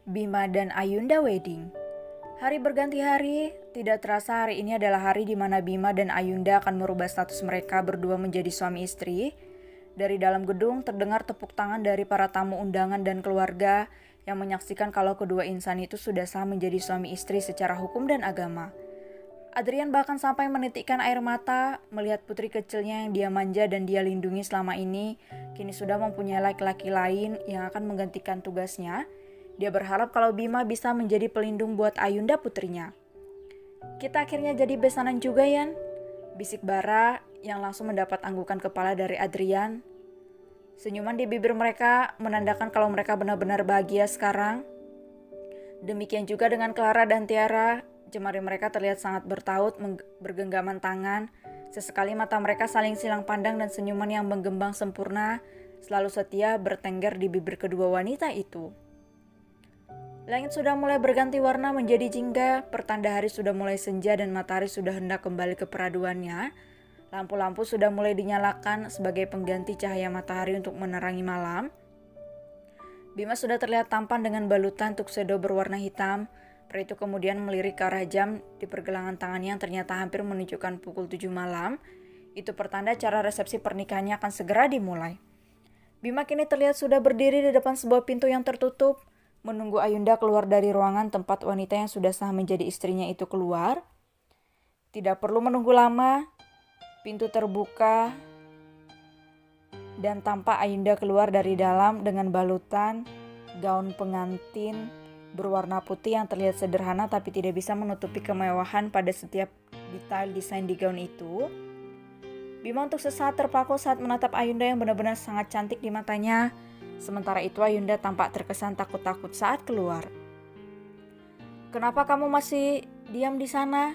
Bima dan Ayunda wedding. Hari berganti hari, tidak terasa hari ini adalah hari di mana Bima dan Ayunda akan merubah status mereka berdua menjadi suami istri. Dari dalam gedung terdengar tepuk tangan dari para tamu undangan dan keluarga yang menyaksikan kalau kedua insan itu sudah sah menjadi suami istri secara hukum dan agama. Adrian bahkan sampai menitikkan air mata melihat putri kecilnya yang dia manja dan dia lindungi selama ini, kini sudah mempunyai laki-laki lain yang akan menggantikan tugasnya. Dia berharap kalau Bima bisa menjadi pelindung buat Ayunda putrinya. Kita akhirnya jadi besanan juga, Yan, bisik Bara yang langsung mendapat anggukan kepala dari Adrian. Senyuman di bibir mereka menandakan kalau mereka benar-benar bahagia sekarang. Demikian juga dengan Clara dan Tiara, jemari mereka terlihat sangat bertaut bergenggaman tangan. Sesekali mata mereka saling silang pandang dan senyuman yang menggembang sempurna selalu setia bertengger di bibir kedua wanita itu. Langit sudah mulai berganti warna menjadi jingga, pertanda hari sudah mulai senja dan matahari sudah hendak kembali ke peraduannya. Lampu-lampu sudah mulai dinyalakan sebagai pengganti cahaya matahari untuk menerangi malam. Bima sudah terlihat tampan dengan balutan tuxedo berwarna hitam. Pria itu kemudian melirik ke arah jam di pergelangan tangannya yang ternyata hampir menunjukkan pukul 7 malam. Itu pertanda cara resepsi pernikahannya akan segera dimulai. Bima kini terlihat sudah berdiri di depan sebuah pintu yang tertutup, menunggu Ayunda keluar dari ruangan tempat wanita yang sudah sah menjadi istrinya itu keluar. Tidak perlu menunggu lama, pintu terbuka dan tampak Ayunda keluar dari dalam dengan balutan gaun pengantin berwarna putih yang terlihat sederhana tapi tidak bisa menutupi kemewahan pada setiap detail desain di gaun itu. Bima untuk sesaat terpaku saat menatap Ayunda yang benar-benar sangat cantik di matanya. Sementara itu Ayunda tampak terkesan takut-takut saat keluar. "Kenapa kamu masih diam di sana?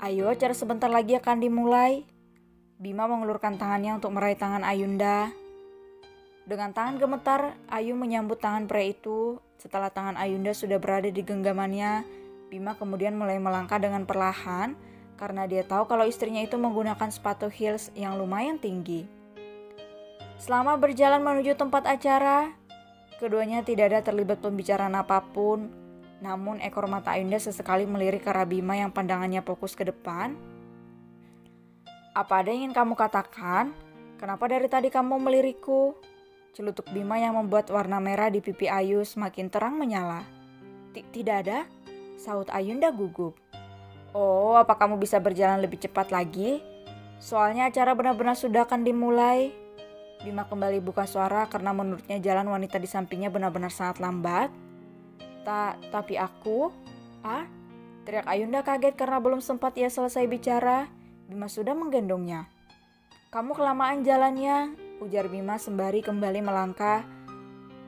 Ayo, acara sebentar lagi akan dimulai." Bima mengulurkan tangannya untuk meraih tangan Ayunda. Dengan tangan gemetar, Ayu menyambut tangan pria itu. Setelah tangan Ayunda sudah berada di genggamannya, Bima kemudian mulai melangkah dengan perlahan karena dia tahu kalau istrinya itu menggunakan sepatu heels yang lumayan tinggi. Selama berjalan menuju tempat acara, keduanya tidak ada terlibat pembicaraan apapun. Namun ekor mata Ayunda sesekali melirik ke arah Bima yang pandangannya fokus ke depan. "Apa ada yang ingin kamu katakan? Kenapa dari tadi kamu melirikku?" Celutuk Bima yang membuat warna merah di pipi Ayu semakin terang menyala. "Tidak ada," sahut Ayunda gugup. "Oh, apa kamu bisa berjalan lebih cepat lagi? Soalnya acara benar-benar sudah akan dimulai." Bima kembali buka suara karena menurutnya jalan wanita di sampingnya benar-benar sangat lambat. Tapi aku? Ah? Teriak Ayunda kaget karena belum sempat ia selesai bicara. Bima sudah menggendongnya. "Kamu kelamaan jalannya," ujar Bima sembari kembali melangkah.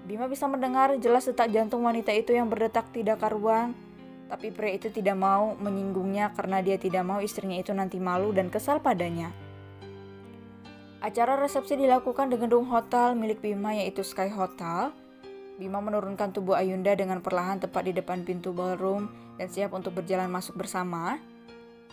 Bima bisa mendengar jelas detak jantung wanita itu yang berdetak tidak karuan. Tapi pria itu tidak mau menyinggungnya karena dia tidak mau istrinya itu nanti malu dan kesal padanya. Acara resepsi dilakukan di gedung hotel milik Bima yaitu Sky Hotel. Bima menurunkan tubuh Ayunda dengan perlahan tepat di depan pintu ballroom dan siap untuk berjalan masuk bersama.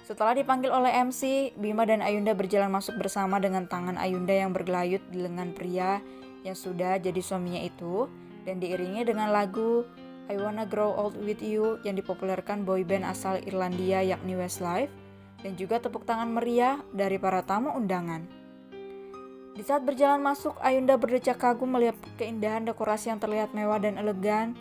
Setelah dipanggil oleh MC, Bima dan Ayunda berjalan masuk bersama dengan tangan Ayunda yang bergelayut di lengan pria yang sudah jadi suaminya itu dan diiringi dengan lagu I Wanna Grow Old With You yang dipopulerkan boyband asal Irlandia yakni Westlife, dan juga tepuk tangan meriah dari para tamu undangan. Di saat berjalan masuk, Ayunda berdecak kagum melihat keindahan dekorasi yang terlihat mewah dan elegan.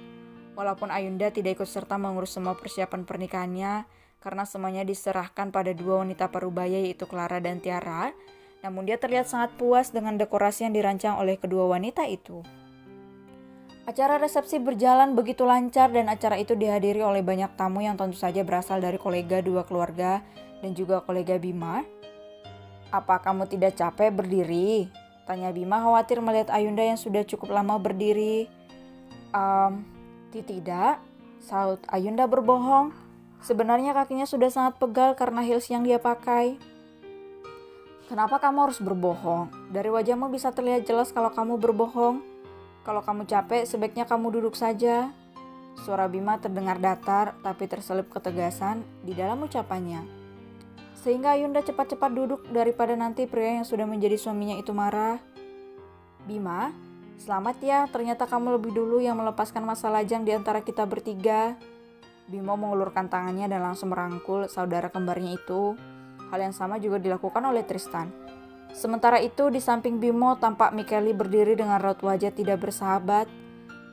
Walaupun Ayunda tidak ikut serta mengurus semua persiapan pernikahannya, karena semuanya diserahkan pada dua wanita parubaya yaitu Clara dan Tiara, namun dia terlihat sangat puas dengan dekorasi yang dirancang oleh kedua wanita itu. Acara resepsi berjalan begitu lancar dan acara itu dihadiri oleh banyak tamu yang tentu saja berasal dari kolega dua keluarga dan juga kolega Bima. "Apa kamu tidak capek berdiri?" tanya Bima khawatir melihat Ayunda yang sudah cukup lama berdiri. Tidak, sahut Ayunda berbohong. Sebenarnya kakinya sudah sangat pegal karena heels yang dia pakai. "Kenapa kamu harus berbohong? Dari wajahmu bisa terlihat jelas kalau kamu berbohong. Kalau kamu capek, sebaiknya kamu duduk saja. Suara Bima terdengar datar, tapi terselip ketegasan di dalam ucapannya. Sehingga Ayunda cepat-cepat duduk daripada nanti pria yang sudah menjadi suaminya itu marah. Bima, selamat ya, ternyata kamu lebih dulu yang melepaskan masa lajang di antara kita bertiga. Bimo mengulurkan tangannya dan langsung merangkul saudara kembarnya itu. Hal yang sama juga dilakukan oleh Tristan. Sementara itu di samping Bimo tampak Michele berdiri dengan raut wajah tidak bersahabat.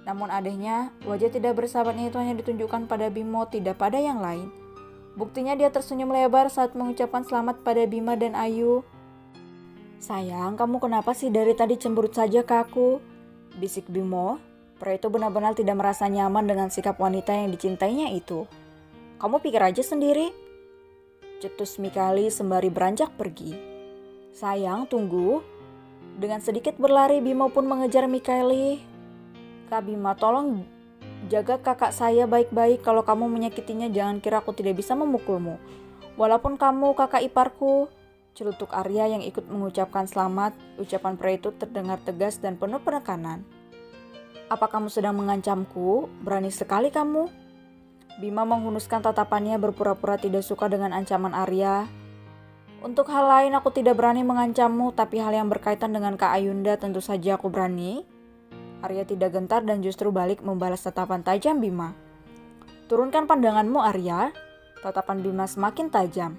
Namun anehnya, wajah tidak bersahabatnya itu hanya ditunjukkan pada Bimo, tidak pada yang lain. Buktinya dia tersenyum lebar saat mengucapkan selamat pada Bima dan Ayu. Sayang, kamu kenapa sih dari tadi cemberut saja ke aku? Bisik Bimo. Pria itu benar-benar tidak merasa nyaman dengan sikap wanita yang dicintainya itu. Kamu pikir aja sendiri. Cetus Michele sembari beranjak pergi. Sayang, tunggu. Dengan sedikit berlari, Bimo pun mengejar Michele. Kak Bima, tolong jaga kakak saya baik-baik. Kalau kamu menyakitinya, jangan kira aku tidak bisa memukulmu. Walaupun kamu kakak iparku. Celutuk Arya yang ikut mengucapkan selamat. Ucapan pria itu terdengar tegas dan penuh penekanan. Apa kamu sedang mengancamku? Berani sekali kamu. Bima menghunuskan tatapannya berpura-pura tidak suka dengan ancaman Arya. Untuk hal lain aku tidak berani mengancammu, tapi hal yang berkaitan dengan Kak Ayunda tentu saja aku berani. Arya tidak gentar dan justru balik membalas tatapan tajam Bima. Turunkan pandanganmu Arya. Tatapan Bima semakin tajam.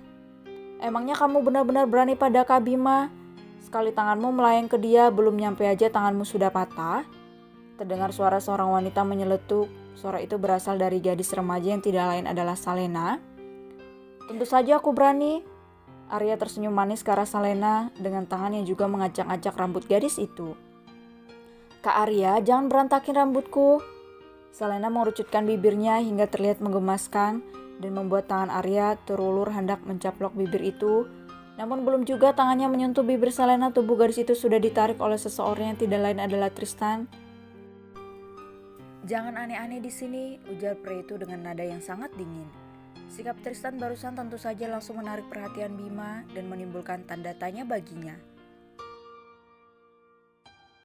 Emangnya kamu benar-benar berani pada Kak Bima? Sekali tanganmu melayang ke dia, belum nyampe aja tanganmu sudah patah. Terdengar suara seorang wanita menyeletuk. Suara itu berasal dari gadis remaja yang tidak lain adalah Salena. Tentu saja aku berani. Arya tersenyum manis ke arah Salena dengan tangan yang juga mengacak-acak rambut gadis itu. Kak Arya, jangan berantakin rambutku. Salena mengerucutkan bibirnya hingga terlihat menggemaskan dan membuat tangan Arya terulur hendak mencaplok bibir itu. Namun belum juga tangannya menyentuh bibir Salena, tubuh gadis itu sudah ditarik oleh seseorang yang tidak lain adalah Tristan. Jangan aneh-aneh di sini, ujar pria itu dengan nada yang sangat dingin. Sikap Tristan barusan tentu saja langsung menarik perhatian Bima dan menimbulkan tanda tanya baginya.